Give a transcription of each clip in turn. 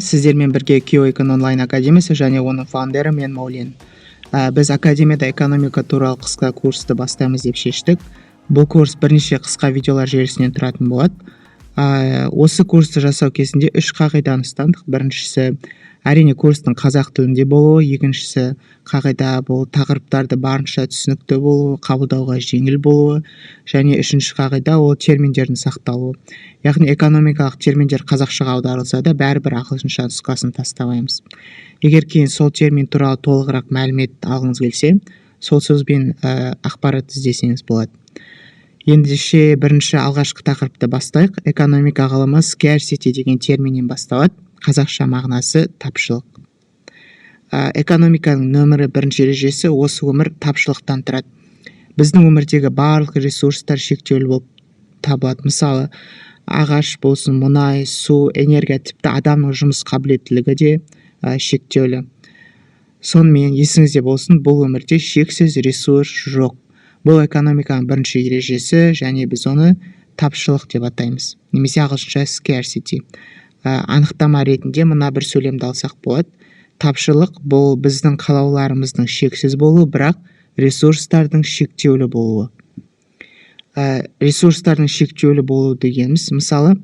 сіздермен бірге Kioecono онлайн академиясы және оның фаундері мен Маулен. Біз академияда экономика туралы қысқа курсты бастаймыз деп шештік. Бұл курс бірнеше қысқа видеолар желісінен тұратын болады. Осы курсты жасау кезінде 3 қағиданы ұстандық. Біріншісі, әрине курстың қазақ тілінде болуы, екіншісі қағида бұл тақырыптарды барынша түсінікті болуы, қабылдауға жеңіл болуы, және үшінші қағида ол терминдердің сақталуы. Яғни экономикалық терминдер қазақшаға аударылса да, бәрібір ағылшынша нұсқасын тастамаймыз. Егер кейін сол термин туралы толығырақ мәлімет алғыңыз келсе, сол сөзбен ақпарат іздесеңіз болады. Ендеше бірінші алғашқы тақырыпты бастайық. Экономика ғылымы scarcity деген терминнен басталады. Қазақша мағынасы тапшылық. Экономиканың нөмірі бірінші ережесі осы өмір тапшылықтан тұрады. Біздің өмірдегі барлық ресурстар шектеулі болып табылады. Мысалы, ағаш болсын, мұнай, су, энергия, тіпті адамның жұмыс қабілеттілігі де шектеулі. Сонымен есіңізде болсын, бұл өмірде шексіз ресурс жоқ. Бұл экономиканың бірінші ережесі, және біз оны тапшылық деп атаймыз. Немесе ағылшынша scarcity. Анықтама ретінде мына бір сөйлемді алсақ болады. Тапшылық бұл біздің қалауларымыздың шексіз болуы, бірақ ресурстардың шектеулі болуы. Ресурстардың шектеулі болуы дегеніміз, мысалы,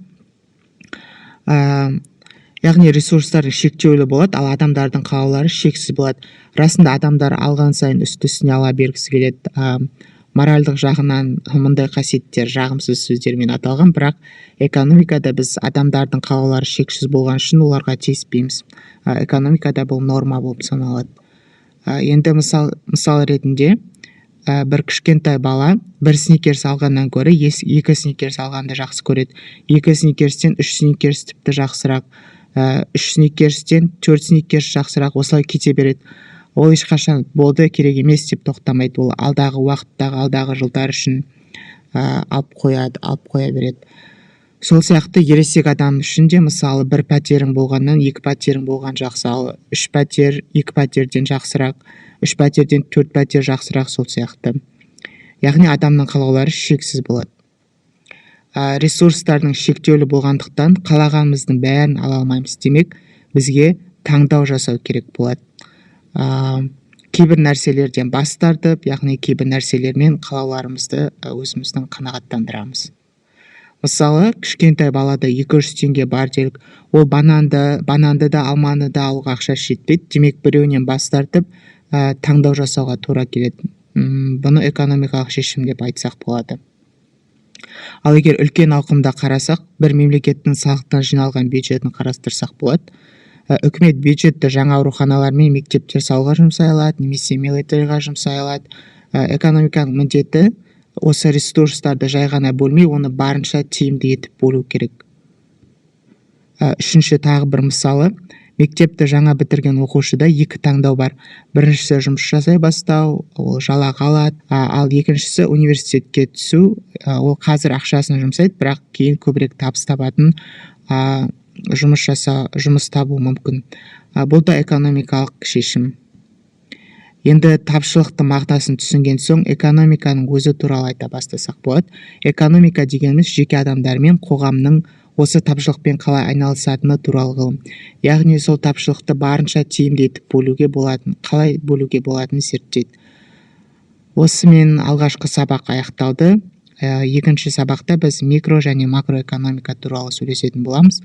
яғни ресурстардың шектеулі болады, ал адамдардың қалаулары шексіз болады. Расында адамдар алған сайын үсті-үстіне ала бергісі келеді. Моральдық жағынан мұндай қасиеттер жағымсыз сөздермен аталған, бірақ экономикада біз адамдардың қалаулары шексіз болған үшін оларға тиіспейміз. Экономикада бұл норма болып саналады. Енді мысал ретінде, бір кішкентай бала бір сникерс алғаннан гөрі екі сникерс алғанды жақсы көреді. 2 сникерстен 3 сникерс тіпті жақсырақ, 3 сникерстен 4 сникерс жақсырақ, осылай кете береді. Ол ешқашан болды, керек емес деп тоқтамайды. Ол алдағы уақыттағы, алдағы жылдар үшін алып қоя береді. Сол сияқты ересек адам үшін де, мысалы, 1 пәтерің болғаннан 2 пәтерің болған жақсы, ал 3 пәтер 2 пәтерден жақсырақ, 3 пәтерден 4 пәтер жақсырақ, сол сияқты. Яғни адамның қалаулары шексіз болады. Ресурстардың шектеулі болғандықтан қалағанымыздың бәрін ала алмаймыз. Демек, бізге таңдау жасау керек болады. Кейбір нәрселерден бас тартып, яғни кейбір нәрселермен қалауларымызды өзіміздің қанағаттандырамыз. Мысалы, кішкентай балада 200 теңге бар делік, ол бананды да, алманы да алуға ақша жетпейді. Демек, біреуінен бас тартып, таңдау жасауға тура келеді. Бұны экономикалық шешім деп айтсақ болады. Ал егер үлкен ауқымда қарасақ, бір мемлекеттің салықтан жиналған бюджетін қарастырсақ болады. Үкімет бюджетті жаңа ауруханалар мен мектептер салуға жұмсай алады, немесе милиторияға жұмсай алады. Экономиканың міндеті осы ресурстарды жай ғана бөлмей, оны барынша тиімді етіп бөлу керек. Үшінші тағы бір мысалы, мектепті жаңа бітірген оқушыда 2 таңдау бар. Біріншісі жұмыс жасай бастау, ол жалақы алады, ал екіншісі университетке түсу, ол қазір ақшасын жұмсайды, бірақ кейін көбірек табыс табатын жұмыс табу мүмкін. Бұл да экономикалық шешім. Енді тапшылықты мағынасын түсінген соң, экономиканың өзі туралы айта бастасақ болады. Экономика дегеніміз жеке адамдар мен қоғамның осы тапшылықпен қалай айналысатыны туралы ғылым. Яғни сол тапшылықты барынша тиімді етіп қалай бөлуге болатынын зерттейді. Осымен алғашқы сабақ аяқталды. Екінші сабақта біз микро және макроэкономика туралы сөйлесетін боламыз.